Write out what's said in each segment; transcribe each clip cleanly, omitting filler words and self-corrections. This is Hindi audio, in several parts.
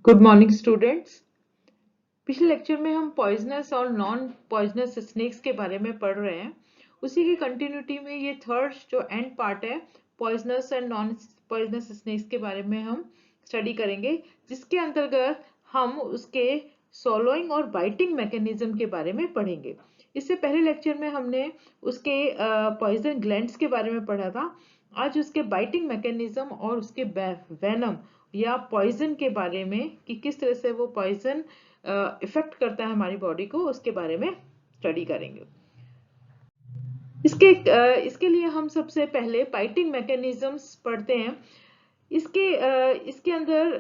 Good morning students. पिछले लेक्चर में हम पॉइजनस और नॉन पॉइजनस स्नेक्स के बारे में पढ़ रहे हैं। उसी की कंटिन्यूटी में ये थर्ड जो एंड पार्ट है, poisonous and non poisonous snacks के बारे में हम स्टडी करेंगे, जिसके अंतर्गत हम उसके सॉलोइंग और बाइटिंग मैकेनिज्म के बारे में पढ़ेंगे। इससे पहले लेक्चर में हमने उसके पॉइजन ग्लैंड्स के बारे में पढ़ा था। आज उसके बाइटिंग मैकेनिज्म और उसके वेनम या पॉइजन के बारे में कि किस तरह से वो पॉइजन इफेक्ट करता है हमारी बॉडी को, उसके बारे में स्टडी करेंगे। इसके लिए हम सबसे पहले बाइटिंग मैकेनिज्म्स पढ़ते हैं। इसके अंदर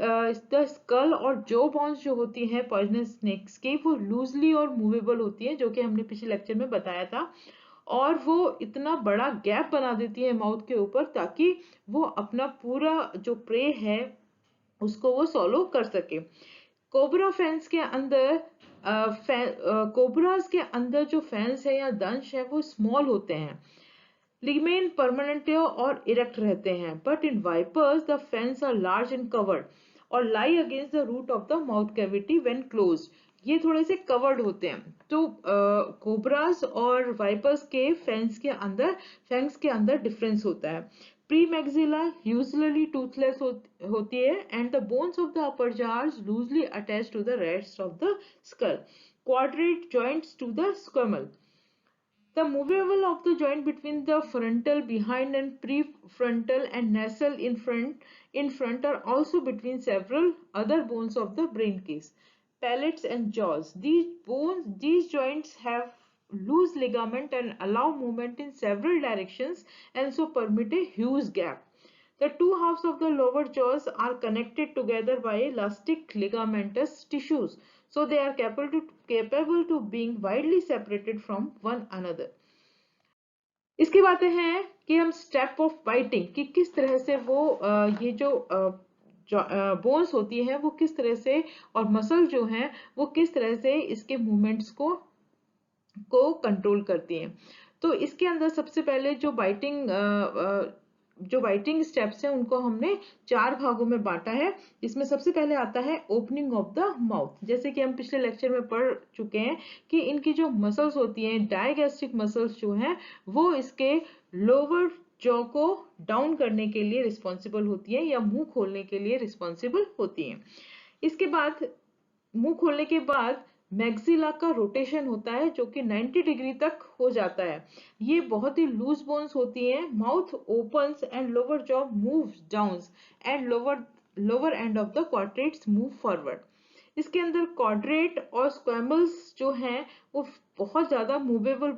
द स्कल और जो बोन्स जो होती हैं पॉइजनस स्नेक्स की, वो लूजली और मूवेबल होती है, जो कि हमने पिछले लेक्चर में बताया था। और वो इतना बड़ा गैप बना देती है माउथ के ऊपर, ताकि वो अपना पूरा जो प्रे है उसको वो सॉलो कर सके। कोबरा फैंस के अंदर कोबराज के अंदर जो फैंस है या दंश है वो स्मॉल होते हैं, रिमेन परमानेंट और इरेक्ट रहते हैं। But in vipers the fangs are large and covered और lie against the root of the mouth cavity when closed. ये थोड़े से कवर्ड होते हैं। तो कोबरास और वाइपर्स के फैंग्स के अंदर डिफरेंस होता है। प्री मैक्सिला यूजुअली टूथलेस होती है and the bones of the upper जार्स loosely attached to the rest of the skull. Quadrate joints to the squamosal. The movable of the joint between the frontal behind and prefrontal and nasal in front are also between several other bones of the brain case. Palates and jaws. These joints have loose ligament and allow movement in several directions and so permit a huge gap. The two halves of the lower jaws are connected together by elastic ligamentous tissues, so they are capable to being widely separated from one another. इसकी बातें हैं कि हम स्टेप ऑफ बाइटिंग कि किस तरह से वो ये जो बोन्स होती है वो किस तरह से, और मसल जो है वो किस तरह से इसके मूवमेंट्स को कंट्रोल करती हैं। तो इसके अंदर सबसे पहले जो बाइटिंग स्टेप्स हैं उनको हमने 4 भागों में बांटा है। इसमें सबसे पहले आता है ओपनिंग ऑफ द माउथ। जैसे कि हम पिछले लेक्चर में पढ़ चुके हैं कि इनकी जो मसल्स होती हैं, डायगैस्ट्रिक मसल्स जो हैं, वो इसके लोअर जॉ को डाउन करने के लिए रिस्पॉन्सिबल होती है या मुंह खोलने के लिए रिस्पॉन्सिबल होती हैं। इसके बाद मुंह खोलने के बाद मैक्सिला का रोटेशन होता है, जो कि 90 डिग्री तक हो जाता है। ये बहुत ही लूज बोन्स होती हैं। Mouth opens and lower jaw moves down and lower end of the quadrates move forward. इसके अंदर क्वाड्रेट और स्क्वेमल्स जो हैं वो बहुत ज्यादा मूवेबल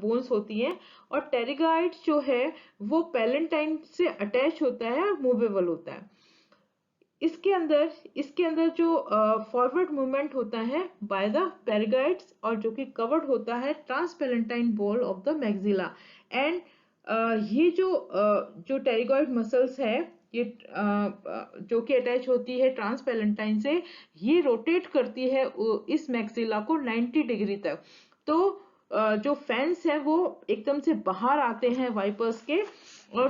बोन्स होती हैं, और टेरिगाइड जो है वो पैलेंटाइन से अटैच होता है और मूवेबल होता है। इसके अंदर जो फॉरवर्ड मूवमेंट होता है बाय द पेरिगाइड्स, और जो कि कवर्ड होता है transpalatine bone of the maxilla. And ये जो टेरिगॉइड मसल्स है, ये जो कि अटैच होती है ट्रांसपेलेंटाइन से, ये रोटेट करती है इस मैक्सिला को 90 डिग्री तक। तो जो फैंस है वो एकदम से बाहर आते हैं वाइपर्स के और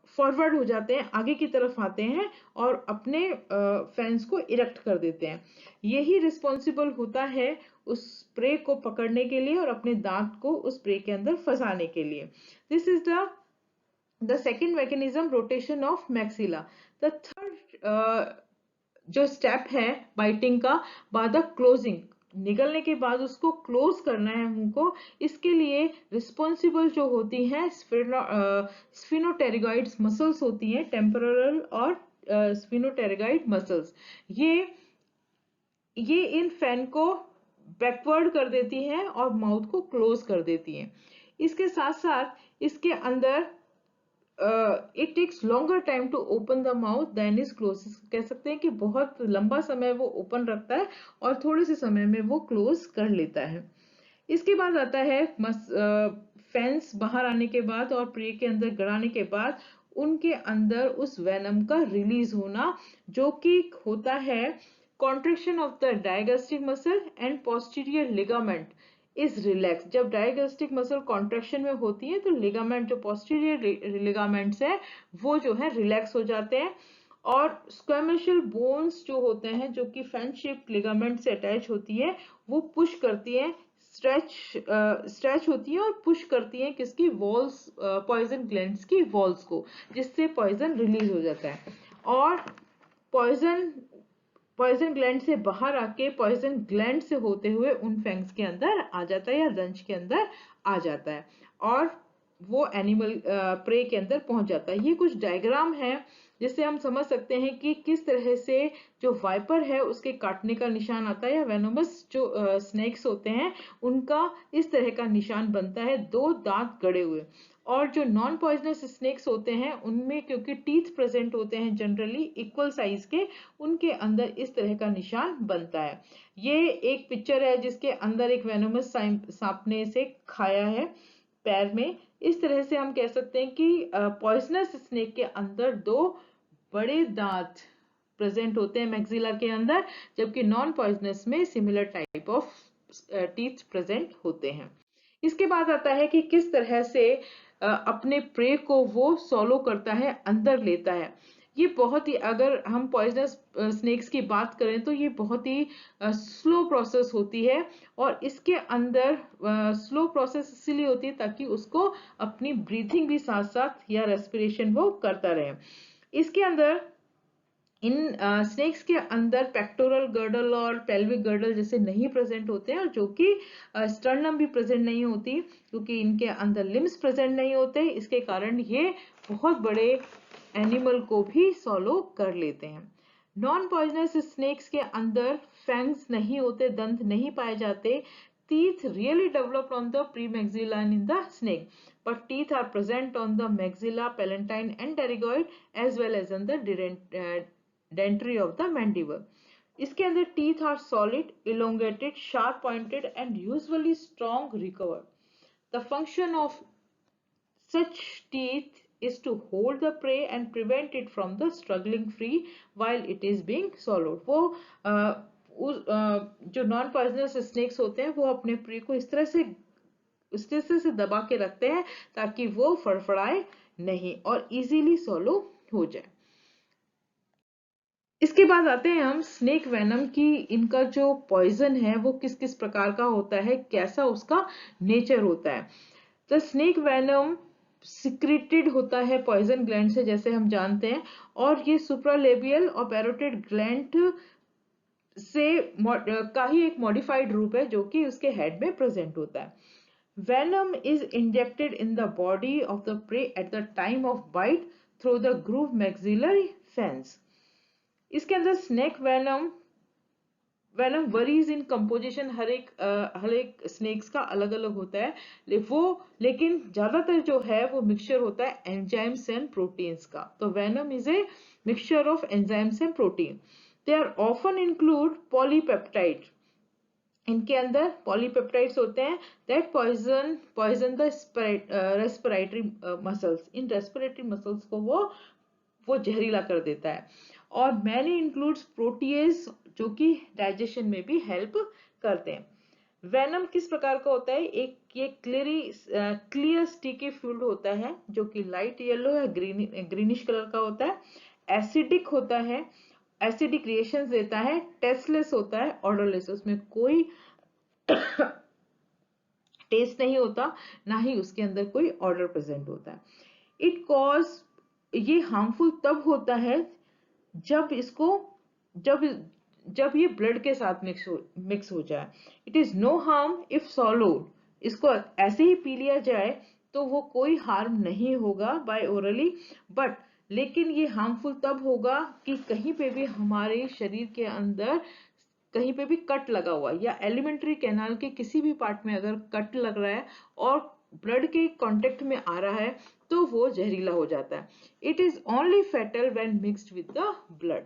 फॉरवर्ड हो जाते हैं, आगे की तरफ आते हैं और अपने फैंस को इरेक्ट कर देते हैं। यही रिस्पॉन्सिबल होता है उस स्प्रे को पकड़ने के लिए और अपने दांत को उस स्प्रे के अंदर फंसाने के लिए। This is the second mechanism, rotation of maxilla. The third जो स्टेप है बाइटिंग का, बाद क्लोजिंग, निगलने के बाद उसको क्लोज करना है मुंह को। इसके लिए रिस्पॉन्सिबल जो होती हैं स्फिनोटेरिगॉइड मसल्स होती हैं, टेम्पोरल और स्फिनोटेरिगॉइड मसल्स। ये इन फैन को बैकवर्ड कर देती हैं और माउथ को क्लोज कर देती हैं। इसके साथ साथ इसके अंदर it takes longer time to open the mouth than is close. कह सकते हैं कि बहुत लंबा समय वो ओपन रखता है और थोड़े से समय में वो क्लोज कर लेता है। इसके बाद आता है फैंस बाहर आने के बाद और प्रे के अंदर गड़ाने के बाद उनके अंदर उस वेनम का रिलीज होना, जो कि होता है contraction of the digastric muscle and posterior ligament is relax. जब डायगैस्ट्रिक मसल कॉन्ट्रेक्शन में होती है तो लिगामेंट, जो पोस्टीरियर लिगामेंट्स है, वो जो है रिलैक्स हो जाते हैं और स्क्वेमेशियल बोन्स जो होते हैं, जो कि फैन शेप्ड लिगामेंट से अटैच होती है, वो पुश करती है, स्ट्रेच होती है और पुश करती है किसकी वॉल्स, पॉइजन ग्लैंड्स की वॉल्स को, जिससे पॉइजन रिलीज हो जाता है और पॉइजन पॉइजन ग्लैंड से बाहर आके पॉइजन ग्लैंड से होते हुए उन फैंग्स के अंदर आ जाता है या दंश के अंदर आ जाता है और वो एनिमल प्रे के अंदर पहुंच जाता है। ये कुछ डायग्राम है जिससे हम समझ सकते हैं कि किस तरह से जो वाइपर है उसके काटने का निशान आता है, या वेनोमस जो स्नेक्स होते हैं उनका इस तरह का निशान बनता है, 2 दांत गड़े हुए। और जो नॉन पॉइजनस स्नेक्स होते हैं उनमें क्योंकि टीथ प्रेजेंट होते हैं जनरली इक्वल साइज के, उनके अंदर इस तरह का निशान बनता है। ये एक पिक्चर है जिसके अंदर एक वेनोमस सांप ने इसे खाया है पैर में। इस तरह से हम कह सकते हैं कि पॉइजनस स्नेक के अंदर 2 बड़े दांत प्रेजेंट होते हैं मैक्सिला के अंदर, जबकि नॉन पॉइजनस में similar type of teeth present होते हैं। इसके बाद आता है कि किस तरह से अपने प्रे को वो सॉलो करता है, अंदर लेता है। ये बहुत ही, अगर हम पॉइजनस स्नेक्स की बात करें तो ये बहुत ही स्लो प्रोसेस होती है और इसके अंदर स्लो प्रोसेस इसलिए होती है ताकि उसको अपनी ब्रीथिंग भी साथ साथ या रेस्पिरेशन वो करता रहे। इसके अंदर इन स्नेक्स के अंदर पेक्टोरल गर्डल और पेल्विक गर्डल जैसे नहीं प्रेजेंट होते हैं, और जो कि स्टर्नम भी प्रेजेंट नहीं होती क्योंकि इनके अंदर लिम्स प्रेजेंट नहीं होते। इसके कारण ये बहुत बड़े एनिमल को भी सॉलो कर लेते हैं। नॉन पॉइजनस स्नेक्स के अंदर फैंग्स नहीं होते, दंत नहीं पाए जाते। Teeth really developed on the premaxilla in the snake, but teeth are present on the maxilla, palatine and pterygoid as well as on the dentary of the mandible. इसके अंदर teeth are solid, elongated, sharp pointed and usually strong recovered. The function of such teeth is to hold the prey and prevent it from the struggling free while it is being swallowed. वो जो नॉन पॉइजनस स्नेक्स होते हैं वो अपने प्रे को इस तरह से दबा के रखते हैं ताकि वो फड़फड़ाए नहीं और इजीली सॉलो हो जाए। इसके बाद आते हैं हम स्नेक वेनम की, इनका जो पॉइजन है वो किस किस प्रकार का होता है, कैसा उसका नेचर होता है। तो स्नेक वेनम सिक्रेटेड होता है पॉइजन ग्लैंड से, जैसे हम जानते हैं, और ये सुप्रालेबियल और पैरोटिड ग्लैंड से का ही एक मॉडिफाइड रूप है जो कि उसके हेड में प्रेजेंट होता है। Venom is injected in the body of the prey at the time of bite through the groove maxillary fans. इसके अंदर स्नेक वेनम वरीज इन कंपोजिशन हर एक स्नेक्स का अलग अलग होता है वो, लेकिन ज्यादातर जो है वो मिक्सचर होता है एंजाइम्स एंड प्रोटीन्स का। तो venom is a mixture of enzymes and protein. They are often include polypeptide, इनके अंदर पॉलीपेप्टाइड्स होते हैं that poison the respiratory muscles, इन रेस्पिरेटरी मसल्स को वो जहरीला कर देता है। और मैनी इंक्लूड्स प्रोटीएज जो कि डाइजेशन में भी हेल्प करते हैं। वेनम किस प्रकार का होता है, एक ये क्लियर स्टिकी फ्लूइड होता है जो कि लाइट येलो या ग्रीनिश कलर का होता है, एसिडिक होता है, एसिडिक रिएक्शंस देता है, टेस्टलेस होता है, ऑर्डरलेस, उसमें कोई टेस्ट नहीं होता, ना ही उसके अंदर कोई ऑर्डर प्रेजेंट होता है। इट कॉज, ये हार्मफुल तब होता है जब जब ये ब्लड के साथ मिक्स हो जाए। It is no harm if swallowed, इसको ऐसे ही पी लिया जाए तो वो कोई हार्म नहीं होगा बाय ओरली, बट लेकिन ये हार्मफुल तब होगा कि कहीं पे भी हमारे शरीर के अंदर कहीं पे भी कट लगा हुआ या एलिमेंट्री कैनाल के किसी भी पार्ट में अगर कट लग रहा है और ब्लड के कांटेक्ट में आ रहा है तो वो जहरीला हो जाता है। It is only fatal when mixed with the blood.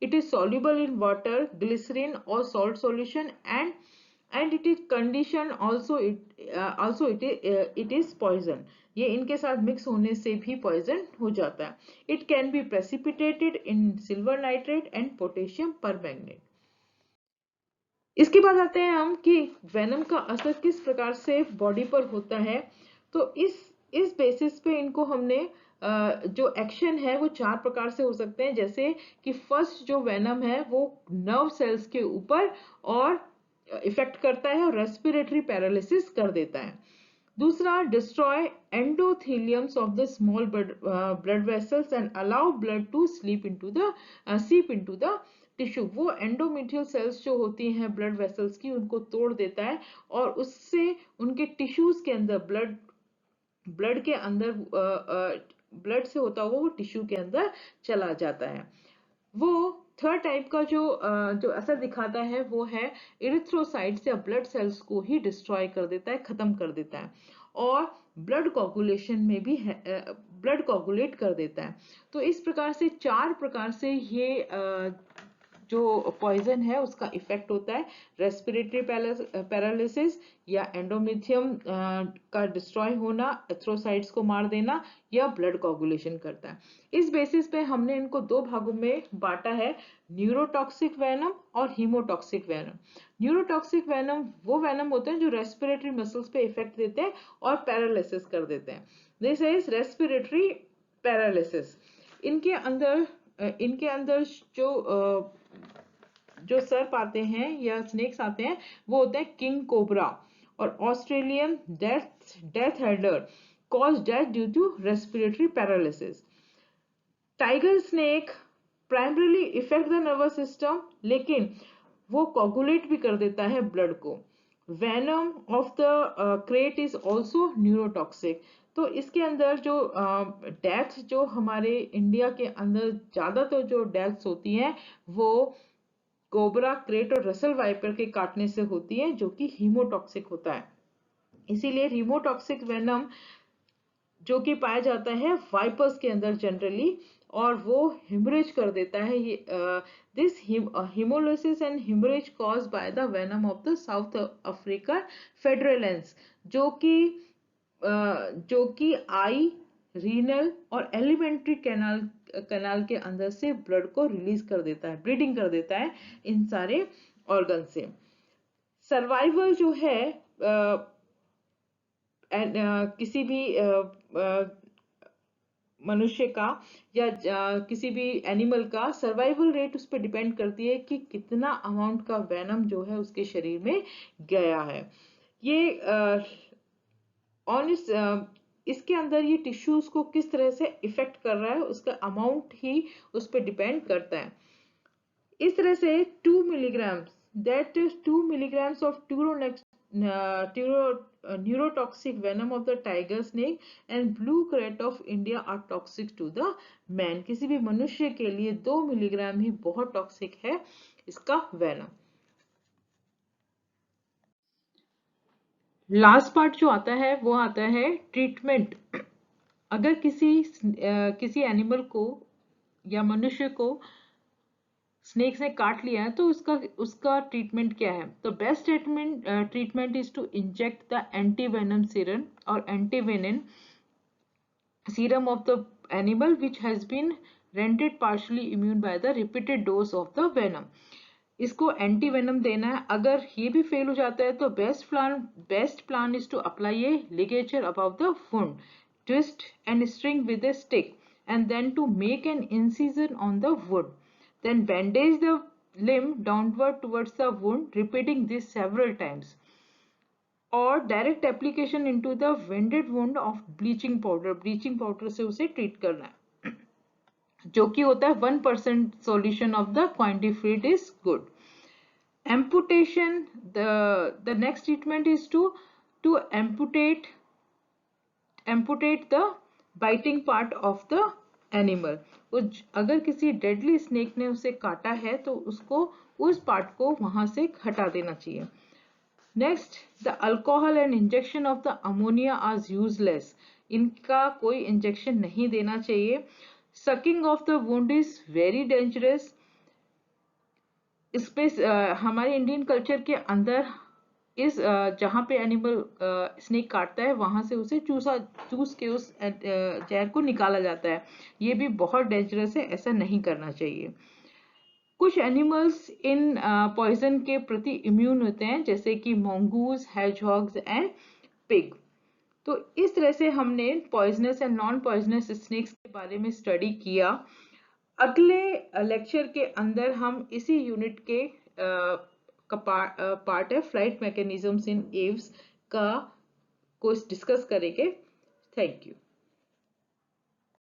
It is soluble in water, glycerin or salt solution and it is conditioned also it is poison। ये इनके साथ मिक्स होने से भी पॉइजन हो जाता है। It can be precipitated in silver nitrate and potassium permanganate. इसके बाद आते हैं हम कि वेनम का असर किस प्रकार से बॉडी पर होता है। तो इस बेसिस पे इनको हमने जो एक्शन है वो 4 प्रकार से हो सकते हैं, जैसे कि फर्स्ट जो वेनम है वो नर्व सेल्स के ऊपर और इफेक्ट करता है और रेस्पिरेटरी पैरालिसिस कर देता है। दूसरा, destroy endotheliums of the small blood vessels and allow blood to seep into the tissue. वो एंडोमेट्रियल सेल्स जो होती हैं ब्लड वेसल्स की, उनको तोड़ देता है और उससे उनके टिश्यूज के अंदर ब्लड के अंदर ब्लड से होता हुआ वो टिश्यू के अंदर चला जाता है। वो थर्ड टाइप का जो असर दिखाता है वो है इरिथ्रोसाइट्स या ब्लड सेल्स को ही डिस्ट्रॉय कर देता है, खत्म कर देता है और ब्लड कोगुलेशन में भी ब्लड कोगुलेट कर देता है। तो इस प्रकार से 4 प्रकार से ये जो पॉइजन है उसका इफेक्ट होता है। रेस्पिरेटरी पैरालिसिस या एंडोमेट्रियम का डिस्ट्रॉय होना, एथ्रोसाइट्स को मार देना या ब्लड कोगुलेशन करता है। इस बेसिस पे हमने इनको 2 भागों में बांटा है, न्यूरोटॉक्सिक वेनम और हीमोटॉक्सिक वेनम। न्यूरोटॉक्सिक वेनम वो वेनम होते हैं जो रेस्पिरेटरी मसल्स पे इफेक्ट देते हैं और पैरालिसिस कर देते हैं। This is respiratory paralysis. इनके अंदर जो सर्प आते हैं या स्नेक्स आते हैं वो होते हैं किंग कोबरा और Australian death adder, cause death due to respiratory paralysis. Tiger snake primarily affect the nervous system, लेकिन वो कोगुलेट भी कर देता है ब्लड को। Venom of the krait is also neurotoxic. तो इसके अंदर जो डेथ जो हमारे इंडिया के अंदर ज्यादातर जो डेथ्स होती हैं वो कोबरा, क्रेट और रसल वाइपर के काटने से होती है, जो कि हीमोटॉक्सिक होता है। इसीलिए हीमोटॉक्सिक वेनम जो कि पाया जाता है वाइपर्स के अंदर जनरली, और वो हिमरेज कर देता है। This haemolysis and haemorrhage cause by the venom of the South African fer-de-lances, जो कि आई, रीनल और एलिमेंट्री कैनाल के अंदर से ब्लड को रिलीज कर देता है, ब्लीडिंग कर देता है इन सारे ऑर्गन से। सर्वाइवल जो है किसी भी मनुष्य का या किसी भी एनिमल का सर्वाइवल रेट उस पर डिपेंड करती है कि कितना अमाउंट का वेनम जो है उसके शरीर में गया है। ये इसके अंदर ये टिश्यूज को किस तरह से इफेक्ट कर रहा है उसका अमाउंट ही उस पर डिपेंड करता है। इस तरह से 2 milligram, that is 2 milligrams of neurotoxic venom of the tiger snake and blue crate of India are toxic to the man। किसी भी मनुष्य के लिए 2 मिलीग्राम ही बहुत टॉक्सिक है इसका वेनम। लास्ट पार्ट जो आता है वो आता है ट्रीटमेंट। अगर किसी एनिमल को या मनुष्य को स्नेक्स ने काट लिया है तो उसका ट्रीटमेंट क्या है। तो best treatment is to inject the antivenom serum और antivenin serum of the animal which has been rendered partially immune by the repeated dose of the venom. इसको एंटीवेनम देना है। अगर ये भी फेल हो जाता है तो best plan is to apply a ligature above the wound, twist and string with a stick and then to make an incision on the wound. Then bandage the limb downward towards the wound, repeating this several times. Or direct application into the wounded wound of bleaching powder. Bleaching powder से उसे treat करना है, जो कि होता है 1% solution of the quantified is good. Amputation. The next treatment is to amputate the biting part of the animal. अगर किसी डेडली स्नेक ने उसे काटा है तो उसको उस पार्ट को वहां से हटा देना चाहिए। Next, the alcohol and injection of the ammonia are useless. इनका कोई इंजेक्शन नहीं देना चाहिए। Sucking of the wound is very dangerous. इसपे हमारे इंडियन कल्चर के अंदर जहां पे एनिमल स्नेक काटता है वहां से उसे चूस के उस जहर को निकाला जाता है। ये भी बहुत डेंजरस है, ऐसा नहीं करना चाहिए। कुछ एनिमल्स इन पॉइजन के प्रति इम्यून होते हैं, जैसे कि मोंगूज, हेजहॉग्स एंड पिग। तो इस तरह से हमने poisonous and non poisonous snacks के बारे में स्टडी किया। अगले लेक्चर के अंदर हम इसी यूनिट के पार्ट है फ्लाइट मैकेनिज्म्स इन एव्स का को डिस्कस करेंगे। Thank you.